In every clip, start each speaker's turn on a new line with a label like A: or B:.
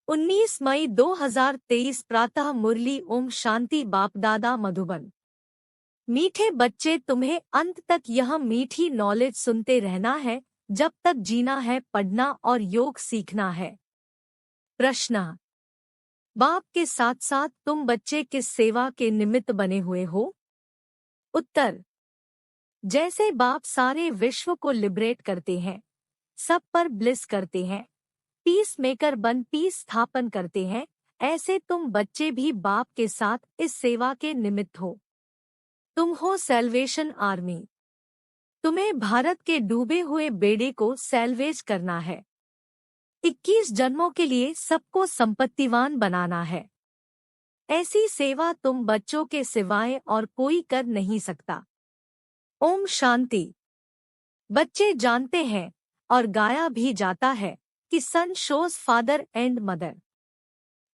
A: 19 मई 2023 प्रातः मुरली। ओम शांति। बाप दादा मधुबन। मीठे बच्चे, तुम्हें अंत तक यह मीठी नॉलेज सुनते रहना है। जब तक जीना है, पढ़ना और योग सीखना है। प्रश्न। बाप के साथ साथ तुम बच्चे किस सेवा के निमित्त बने हुए हो? उत्तर। जैसे बाप सारे विश्व को लिबरेट करते हैं, सब पर ब्लिस करते हैं, पीस मेकर बन पीस स्थापन करते हैं, ऐसे तुम बच्चे भी बाप के साथ इस सेवा के निमित्त हो। तुम हो सैल्वेशन आर्मी। तुम्हें भारत के डूबे हुए बेड़े को सैल्वेज करना है। 21 जन्मों के लिए सबको संपत्तिवान बनाना है। ऐसी सेवा तुम बच्चों के सिवाय और कोई कर नहीं सकता। ओम शांति। बच्चे जानते हैं और गाया भी जाता है कि सन शोज फादर एंड मदर।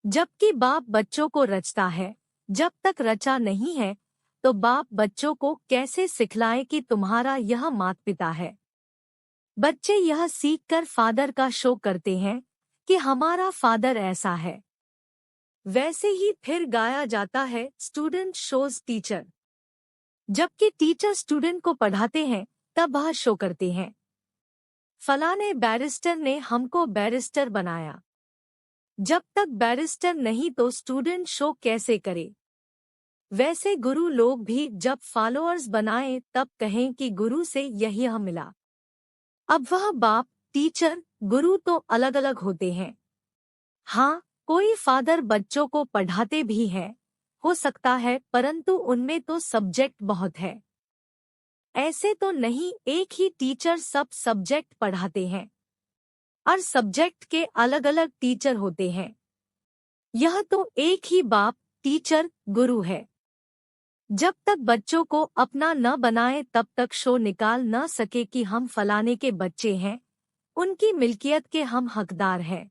A: जबकि बाप बच्चों को रचता है, जब तक रचा नहीं है तो बाप बच्चों को कैसे सिखलाए कि तुम्हारा यह माता पिता है। बच्चे यह सीखकर फादर का शो करते हैं कि हमारा फादर ऐसा है। वैसे ही फिर गाया जाता है स्टूडेंट शोज टीचर। जबकि टीचर स्टूडेंट को पढ़ाते हैं तब वह शो करते हैं, फलाने बैरिस्टर ने हमको बैरिस्टर बनाया। जब तक बैरिस्टर नहीं तो स्टूडेंट शो कैसे करे। वैसे गुरु लोग भी जब फॉलोअर्स बनाए तब कहें कि गुरु से यही हम मिला। अब वह बाप, टीचर, गुरु तो अलग अलग होते हैं। हाँ, कोई फादर बच्चों को पढ़ाते भी हैं, हो सकता है, परंतु उनमें तो सब्जेक्ट बहुत है। ऐसे तो नहीं एक ही टीचर सब सब्जेक्ट पढ़ाते हैं और सब्जेक्ट के अलग अलग टीचर होते हैं। यह तो एक ही बाप, टीचर, गुरु है। जब तक बच्चों को अपना न बनाए तब तक शो निकाल न सके कि हम फलाने के बच्चे हैं, उनकी मिल्कियत के हम हकदार हैं।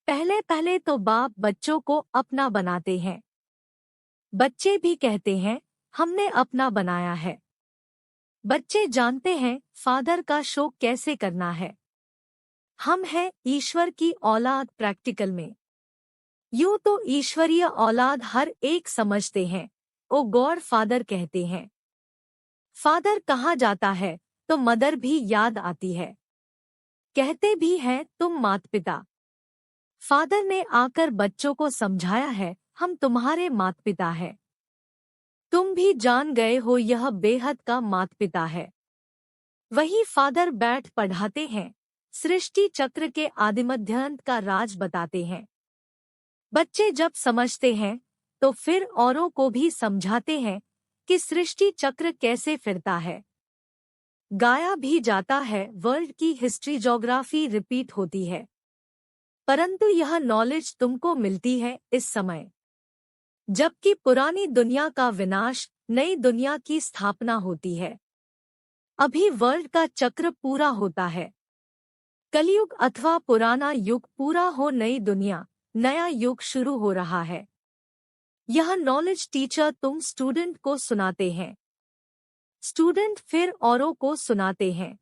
A: पहले पहले तो बाप बच्चों को अपना बनाते हैं। बच्चे भी कहते हैं हमने अपना बनाया है। बच्चे जानते हैं फादर का शो कैसे करना है। हम हैं ईश्वर की औलाद प्रैक्टिकल में। यूं तो ईश्वरीय औलाद हर एक समझते हैं, ओ गॉड फादर कहते हैं। फादर कहा जाता है तो मदर भी याद आती है। कहते भी हैं तुम माता पिता। फादर ने आकर बच्चों को समझाया है हम तुम्हारे माता पिता हैं। तुम भी जान गए हो यह बेहद का माता पिता है। वही फादर बैठ पढ़ाते हैं, सृष्टि चक्र के आदिमध्यांत का राज बताते हैं। बच्चे जब समझते हैं तो फिर औरों को भी समझाते हैं कि सृष्टि चक्र कैसे फिरता है। गाया भी जाता है वर्ल्ड की हिस्ट्री ज्योग्राफी रिपीट होती है, परंतु यह नॉलेज तुमको मिलती है इस समय, जबकि पुरानी दुनिया का विनाश, नई दुनिया की स्थापना होती है। अभी वर्ल्ड का चक्र पूरा होता है। कलयुग अथवा पुराना युग पूरा हो, नई दुनिया, नया युग शुरू हो रहा है। यह नॉलेज टीचर तुम स्टूडेंट को सुनाते हैं, स्टूडेंट फिर औरों को सुनाते हैं।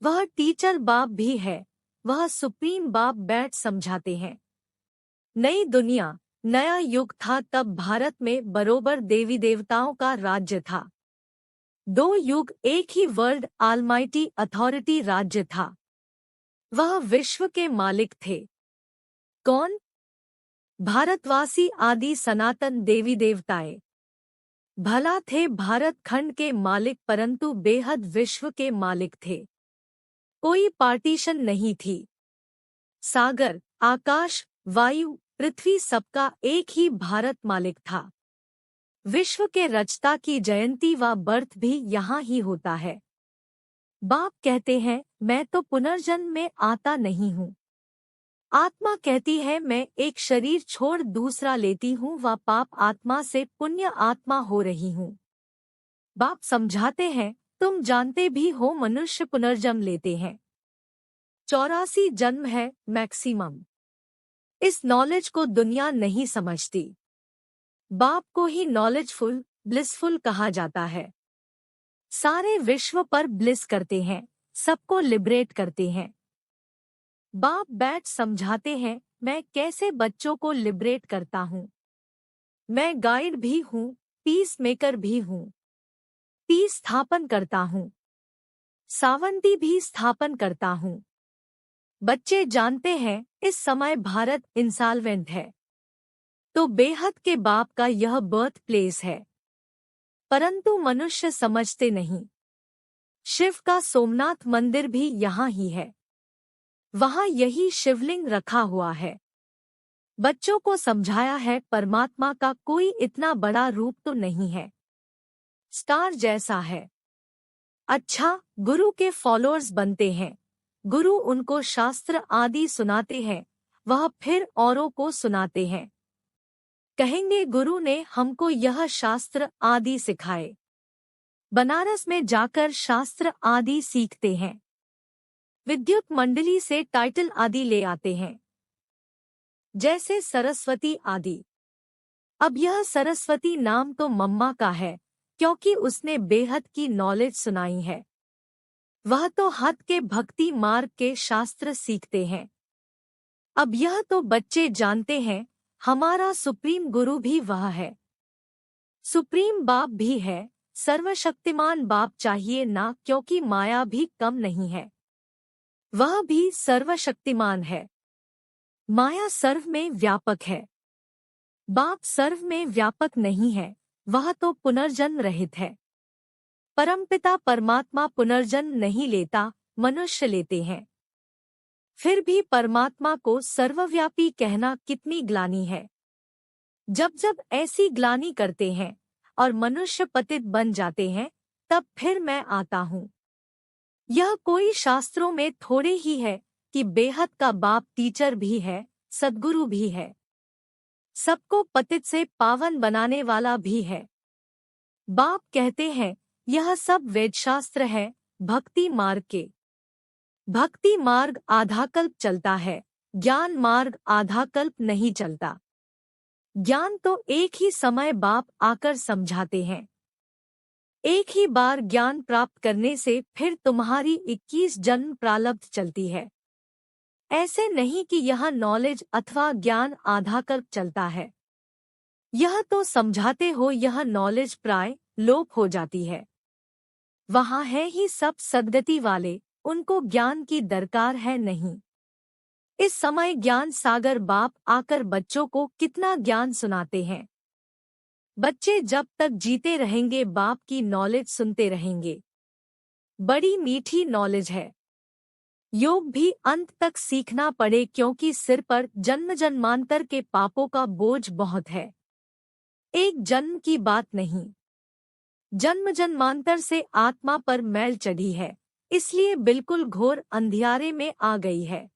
A: वह टीचर बाप भी है, वह सुप्रीम बाप बैठ समझाते हैं। नई दुनिया, नया युग था तब भारत में बरोबर देवी देवताओं का राज्य था। दो युग एक ही वर्ल्ड आलमाइटी अथॉरिटी राज्य था। वह विश्व के मालिक थे। कौन? भारतवासी आदि सनातन देवी देवताएं। भला थे भारत खंड के मालिक, परंतु बेहद विश्व के मालिक थे। कोई पार्टीशन नहीं थी। सागर, आकाश, वायु, पृथ्वी सबका एक ही भारत मालिक था। विश्व के रचता की जयंती व बर्थ भी यहाँ ही होता है। बाप कहते हैं मैं तो पुनर्जन्म में आता नहीं हूँ। आत्मा कहती है मैं एक शरीर छोड़ दूसरा लेती हूँ व पाप आत्मा से पुण्य आत्मा हो रही हूँ। बाप समझाते हैं तुम जानते भी हो मनुष्य पुनर्जन्म लेते हैं। 84 जन्म है मैक्सिमम। इस नॉलेज को दुनिया नहीं समझती। बाप को ही नॉलेजफुल, ब्लिसफुल कहा जाता है। सारे विश्व पर ब्लिस करते हैं, सबको लिबरेट करते हैं। बाप बैठ समझाते हैं मैं कैसे बच्चों को लिबरेट करता हूँ। मैं गाइड भी हूँ, पीस मेकर भी हूँ। पीस स्थापन करता हूँ, सावंती भी स्थापन करता हूँ। बच्चे जानते हैं इस समय भारत इंसॉल्वेंट है, तो बेहद के बाप का यह बर्थ प्लेस है। परंतु मनुष्य समझते नहीं। शिव का सोमनाथ मंदिर भी यहाँ ही है, वहाँ यही शिवलिंग रखा हुआ है। बच्चों को समझाया है परमात्मा का कोई इतना बड़ा रूप तो नहीं है, स्टार जैसा है। अच्छा, गुरु के फॉलोअर्स बनते हैं, गुरु उनको शास्त्र आदि सुनाते हैं, वह फिर औरों को सुनाते हैं। कहेंगे गुरु ने हमको यह शास्त्र आदि सिखाए। बनारस में जाकर शास्त्र आदि सीखते हैं, विद्युत मंडली से टाइटल आदि ले आते हैं, जैसे सरस्वती आदि। अब यह सरस्वती नाम तो मम्मा का है, क्योंकि उसने बेहद की नॉलेज सुनाई है। वह तो हद के भक्ति मार्ग के शास्त्र सीखते हैं। अब यह तो बच्चे जानते हैं हमारा सुप्रीम गुरु भी वह है, सुप्रीम बाप भी है। सर्वशक्तिमान बाप चाहिए ना, क्योंकि माया भी कम नहीं है, वह भी सर्वशक्तिमान है। माया सर्व में व्यापक है, बाप सर्व में व्यापक नहीं है, वह तो पुनर्जन्म रहित है। परमपिता परमात्मा पुनर्जन्म नहीं लेता, मनुष्य लेते हैं। फिर भी परमात्मा को सर्वव्यापी कहना कितनी ग्लानि है। जब जब ऐसी ग्लानि करते हैं और मनुष्य पतित बन जाते हैं, तब फिर मैं आता हूँ। यह कोई शास्त्रों में थोड़े ही है कि बेहद का बाप टीचर भी है, सद्गुरु भी है, सबको पतित से पावन बनाने वाला भी है। बाप कहते हैं यह सब वेदशास्त्र है, भक्ति मार्ग के। भक्ति मार्ग आधाकल्प चलता है, ज्ञान मार्ग आधाकल्प नहीं चलता। ज्ञान तो एक ही समय बाप आकर समझाते हैं। एक ही बार ज्ञान प्राप्त करने से फिर तुम्हारी 21 जन्म प्रारब्ध चलती है। ऐसे नहीं कि यह नॉलेज अथवा ज्ञान आधाकल्प चलता है। यह तो समझाते हो यह नॉलेज प्राय लोप हो जाती है। वहाँ है ही सब सद्गति वाले, उनको ज्ञान की दरकार है नहीं। इस समय ज्ञान सागर बाप आकर बच्चों को कितना ज्ञान सुनाते हैं। बच्चे जब तक जीते रहेंगे बाप की नॉलेज सुनते रहेंगे। बड़ी मीठी नॉलेज है। योग भी अंत तक सीखना पड़े, क्योंकि सिर पर जन्म जन्मांतर के पापों का बोझ बहुत है। एक जन्म की बात नहीं, जन्म जन्मांतर से आत्मा पर मैल चढ़ी है, इसलिए बिल्कुल घोर अंधियारे में आ गई है।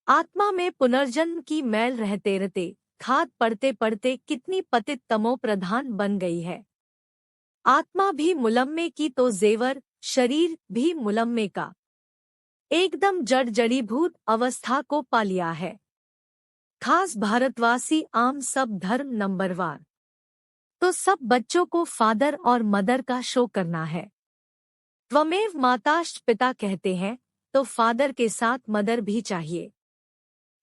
A: आत्मा में पुनर्जन्म की मैल रहते रहते, खाद पड़ते पड़ते कितनी पतित तमो प्रधान बन गई है। आत्मा भी मुलम्मे की तो जेवर, शरीर भी मुलम्मे का, एकदम जड़ जड़ीभूत अवस्था को पा लिया है। खास भारतवासी आम सब धर्म नंबरवार, तो सब बच्चों को फादर और मदर का शो करना है। त्वमेव माताश्च पिता कहते हैं, तो फादर के साथ मदर भी चाहिए।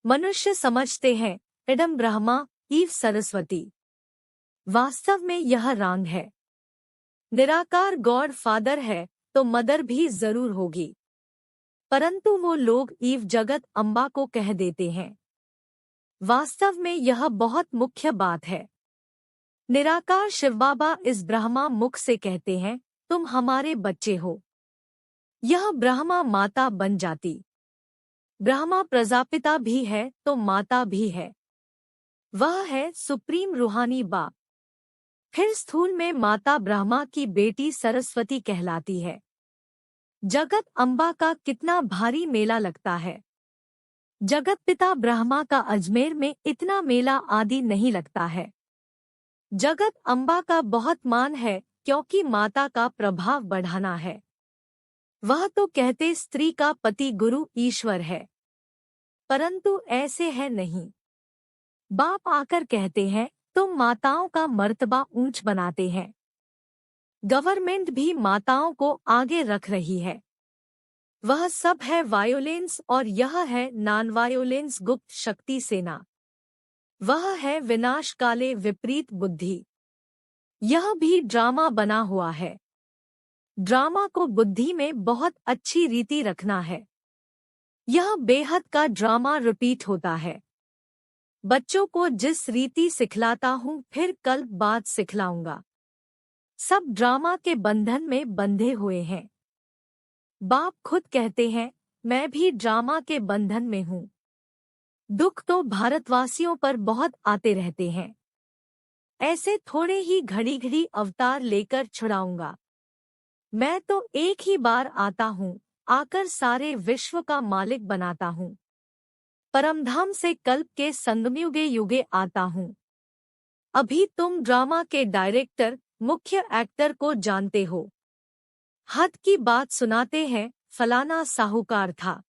A: मनुष्य समझते हैं एडम ब्रह्मा, ईव सरस्वती। वास्तव में यह रॉन्ग है। निराकार गॉड फादर है तो मदर भी जरूर होगी, परंतु वो लोग ईव जगत अम्बा को कह देते हैं। वास्तव में यह बहुत मुख्य बात है। निराकार शिव बाबा इस ब्रह्मा मुख से कहते हैं तुम हमारे बच्चे हो। यह ब्रह्मा माता बन जाती। ब्रह्मा प्रजापिता भी है तो माता भी है, वह है सुप्रीम रूहानी बाप। फिर स्थूल में माता ब्रह्मा की बेटी सरस्वती कहलाती है। जगत अम्बा का कितना भारी मेला लगता है। जगत पिता ब्रह्मा का अजमेर में इतना मेला आदि नहीं लगता है। जगत अम्बा का बहुत मान है, क्योंकि माता का प्रभाव बढ़ाना है। वह तो कहते स्त्री का पति गुरु ईश्वर है, परंतु ऐसे है नहीं। बाप आकर कहते हैं तुम माताओं का मर्तबा ऊंच बनाते हैं। गवर्नमेंट भी माताओं को आगे रख रही है। वह सब है वायोलेंस और यह है नॉन वायोलेंस गुप्त शक्ति सेना। वह है विनाशकाले विपरीत बुद्धि। यह भी ड्रामा बना हुआ है। ड्रामा को बुद्धि में बहुत अच्छी रीति रखना है। यह बेहद का ड्रामा रिपीट होता है। बच्चों को जिस रीति सिखलाता हूँ फिर कल बाद सिखलाऊंगा। सब ड्रामा के बंधन में बंधे हुए हैं। बाप खुद कहते हैं, मैं भी ड्रामा के बंधन में हूँ। दुख तो भारतवासियों पर बहुत आते रहते हैं। ऐसे थोड़े ही घड़ी घड़ी अवतार लेकर छुड़ाऊंगा। मैं तो एक ही बार आता हूँ, आकर सारे विश्व का मालिक बनाता हूँ। परमधाम से कल्प के संगमयुगे युगे आता हूँ। अभी तुम ड्रामा के डायरेक्टर, मुख्य एक्टर को जानते हो। हद की बात सुनाते हैं, फलाना साहूकार था।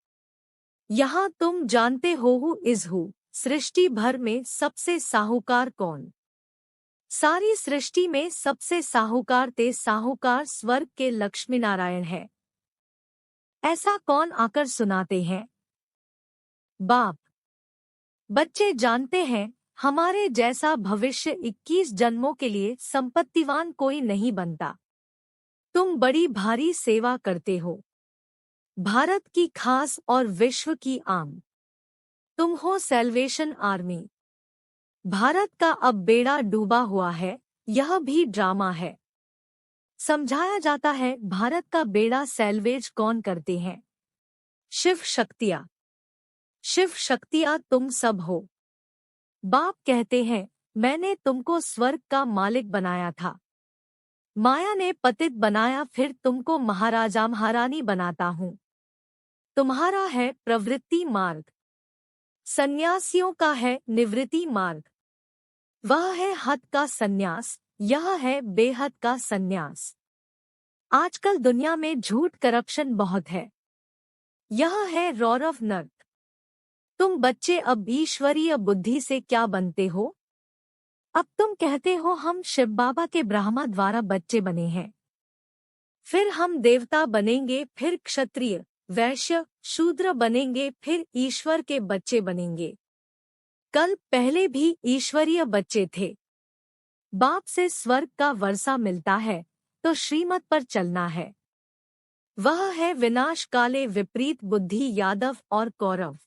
A: यहाँ तुम जानते हो हु इज हु, सृष्टि भर में सबसे साहूकार कौन? सारी सृष्टि में सबसे साहूकार ते साहूकार स्वर्ग के लक्ष्मी नारायण है। ऐसा कौन आकर सुनाते हैं? बाप। बच्चे जानते हैं, हमारे जैसा भविष्य 21 जन्मों के लिए संपत्तिवान कोई नहीं बनता। तुम बड़ी भारी सेवा करते हो, भारत की खास और विश्व की आम। तुम हो सैल्वेशन आर्मी। भारत का अब बेड़ा डूबा हुआ है, यह भी ड्रामा है। समझाया जाता है भारत का बेड़ा सैल्वेज कौन करते हैं? शिव शक्तियाँ। शिव शक्तियाँ तुम सब हो। बाप कहते हैं, मैंने तुमको स्वर्ग का मालिक बनाया था। माया ने पतित बनाया, फिर तुमको महाराजा महारानी बनाता हूँ। तुम्हारा है प्रवृत्ति मार्ग, सन्यासियों का है निवृत्ति मार्ग। वह है हद का सन्यास, यह है बेहद का सन्यास। आजकल दुनिया में झूठ करप्शन बहुत है। यह है रौरव नर्क। तुम बच्चे अब ईश्वरीय बुद्धि से क्या बनते हो? अब तुम कहते हो हम शिव बाबा के ब्रह्मा द्वारा बच्चे बने हैं। फिर हम देवता बनेंगे, फिर क्षत्रिय, वैश्य, शूद्र बनेंगे, फिर ईश्वर के बच्चे बनेंगे। कल पहले भी ईश्वरीय बच्चे थे। बाप से स्वर्ग का वर्षा मिलता है तो श्रीमत पर चलना है। वह है विनाश काले विपरीत बुद्धि यादव और कौरव।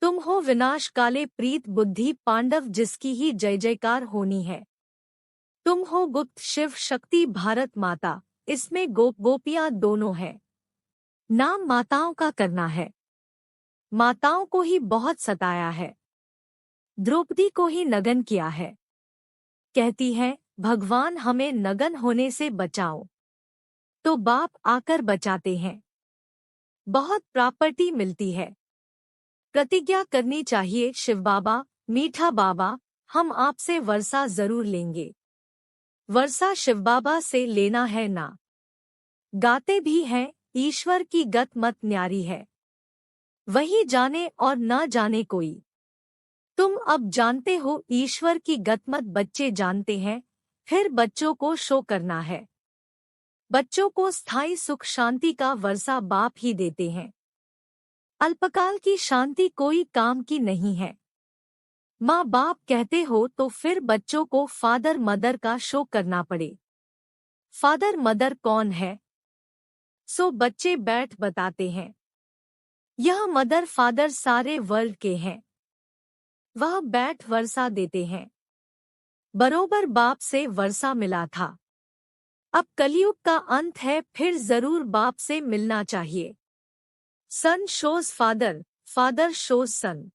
A: तुम हो विनाश काले प्रीत बुद्धि पांडव, जिसकी ही जय जयकार होनी है। तुम हो गुप्त शिव शक्ति भारत माता, इसमें गोपियां दोनों हैं। नाम माताओं का करना है। माताओं को ही बहुत सताया है। द्रौपदी को ही नगन किया है। कहती है, भगवान हमें नगन होने से बचाओ। तो बाप आकर बचाते हैं। बहुत प्रॉपर्टी मिलती है। प्रतिज्ञा करनी चाहिए, शिव बाबा, मीठा बाबा, हम आपसे वर्षा जरूर लेंगे। वर्षा शिव बाबा से लेना है ना। गाते भी हैं, ईश्वर की गत मत न्यारी है। वही जाने और ना जाने कोई। तुम अब जानते हो ईश्वर की गतमत, बच्चे जानते हैं। फिर बच्चों को शो करना है। बच्चों को स्थायी सुख शांति का वर्षा बाप ही देते हैं। अल्पकाल की शांति कोई काम की नहीं है। माँ बाप कहते हो तो फिर बच्चों को फादर मदर का शो करना पड़े। फादर मदर कौन है? सो बच्चे बैठ बताते हैं। यह मदर फादर सारे वर्ल्ड के हैं। वह बैठ वर्षा देते हैं। बरोबर बाप से वर्षा मिला था। अब कलयुग का अंत है, फिर जरूर बाप से मिलना चाहिए। सन शोज फादर, फादर शोज सन।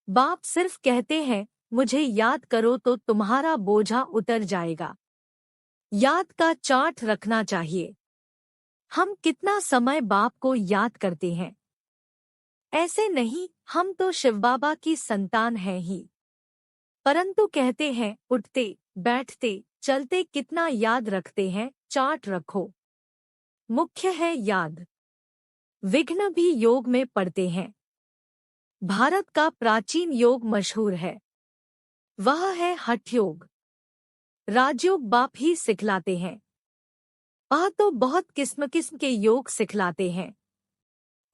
A: बाप सिर्फ कहते हैं, मुझे याद करो तो तुम्हारा बोझा उतर जाएगा। याद का चार्ट रखना चाहिए। हम कितना समय बाप को याद करते हैं? ऐसे नहीं, हम तो शिव बाबा की संतान हैं ही। परंतु कहते हैं, उठते बैठते चलते कितना याद रखते हैं। चार्ट रखो। मुख्य है याद। विघ्न भी योग में पड़ते हैं। भारत का प्राचीन योग मशहूर है। वह है हठ योग। राजयोग बाप ही सिखलाते हैं। तो बहुत किस्म किस्म के योग सिखलाते हैं।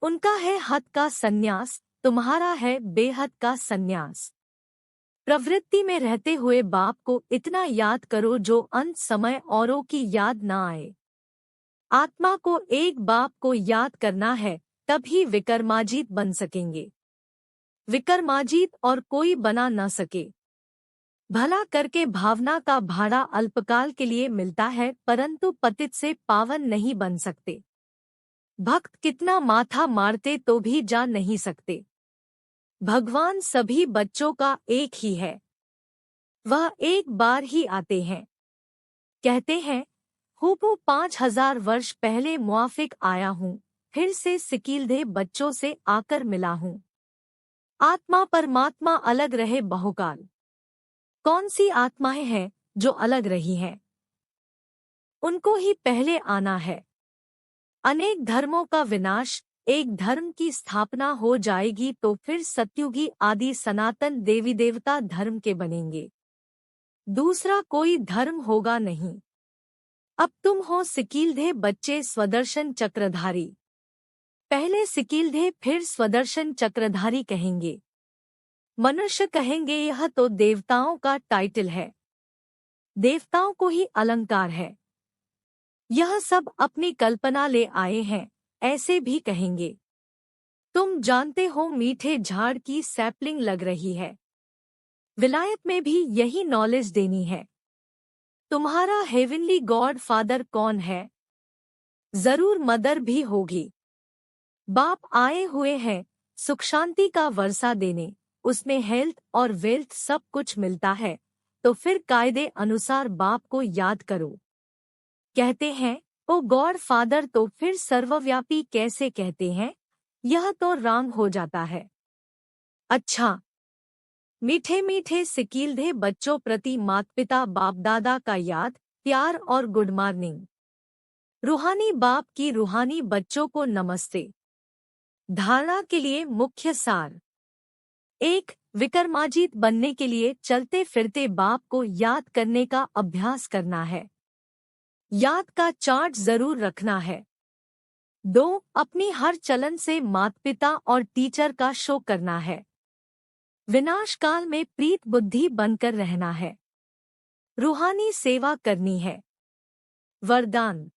A: उनका है हद का संन्यास, तुम्हारा है बेहद का संन्यास। प्रवृत्ति में रहते हुए बाप को इतना याद करो जो अंत समय औरों की याद न आए। आत्मा को एक बाप को याद करना है, तभी विक्रमाजीत बन सकेंगे। विक्रमाजीत और कोई बना न सके। भला करके भावना का भाड़ा अल्पकाल के लिए मिलता है, परंतु पतित से पावन नहीं बन सकते। भक्त कितना माथा मारते तो भी जा नहीं सकते। भगवान सभी बच्चों का एक ही है, वह एक बार ही आते हैं। कहते हैं, हूबहू 5000 वर्ष पहले मुआफिक आया हूँ, फिर से सिकीलधे बच्चों से आकर मिला हूँ। आत्मा परमात्मा अलग रहे बहुकाल। कौन सी आत्माएं हैं जो अलग रही हैं? उनको ही पहले आना है। अनेक धर्मों का विनाश, एक धर्म की स्थापना हो जाएगी तो फिर सत्युगी आदि सनातन देवी देवता धर्म के बनेंगे। दूसरा कोई धर्म होगा नहीं। अब तुम हो सिकीलधे बच्चे स्वदर्शन चक्रधारी। पहले सिकीलधे फिर स्वदर्शन चक्रधारी कहेंगे। मनुष्य कहेंगे यह तो देवताओं का टाइटल है, देवताओं को ही अलंकार है, यह सब अपनी कल्पना ले आए हैं, ऐसे भी कहेंगे। तुम जानते हो मीठे झाड़ की सैपलिंग लग रही है। विलायत में भी यही नॉलेज देनी है। तुम्हारा हेवनली गॉड फादर कौन है? जरूर मदर भी होगी। बाप आए हुए हैं सुख शांति का वर्षा देने, उसमें हेल्थ और वेल्थ सब कुछ मिलता है, तो फिर कायदे अनुसार बाप को याद करो। कहते हैं ओ गॉड फादर, तो फिर सर्वव्यापी कैसे कहते हैं? यह तो रॉन्ग हो जाता है। अच्छा, मीठे मीठे सिकीलधे बच्चों प्रति माता पिता बाप दादा का याद, प्यार और गुड मॉर्निंग। रूहानी बाप की रूहानी बच्चों को नमस्ते। धारणा के लिए मुख्य सार। 1. विक्रमाजीत बनने के लिए चलते फिरते बाप को याद करने का अभ्यास करना है। याद का चार्ट जरूर रखना है। 2. अपनी हर चलन से माता पिता और टीचर का शो करना है। विनाश काल में प्रीत बुद्धि बनकर रहना है। रूहानी सेवा करनी है। वरदान।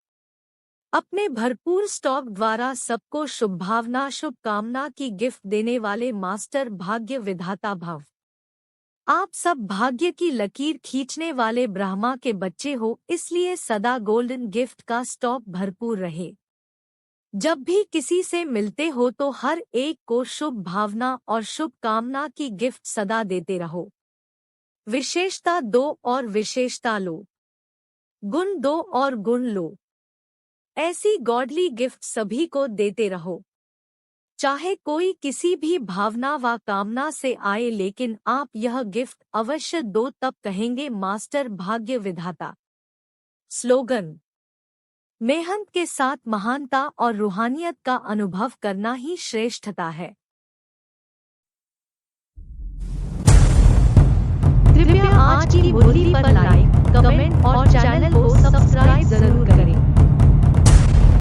A: अपने भरपूर स्टॉक द्वारा सबको शुभभावना शुभकामना की गिफ्ट देने वाले मास्टर भाग्य विधाता भव। आप सब भाग्य की लकीर खींचने वाले ब्रह्मा के बच्चे हो, इसलिए सदा गोल्डन गिफ्ट का स्टॉक भरपूर रहे। जब भी किसी से मिलते हो तो हर एक को शुभ भावना और शुभकामना की गिफ्ट सदा देते रहो। विशेषता दो और विशेषता लो, गुण दो और गुण लो। ऐसी गॉडली गिफ्ट सभी को देते रहो। चाहे कोई किसी भी भावना व कामना से आए, लेकिन आप यह गिफ्ट अवश्य दो, तब कहेंगे मास्टर भाग्य विधाता। स्लोगन। मेहनत के साथ महानता और रूहानियत का अनुभव करना ही श्रेष्ठता है। कृपया आज की मुरली पर लाइक, कमेंट और चैनल को सब्सक्राइब जरूर करें।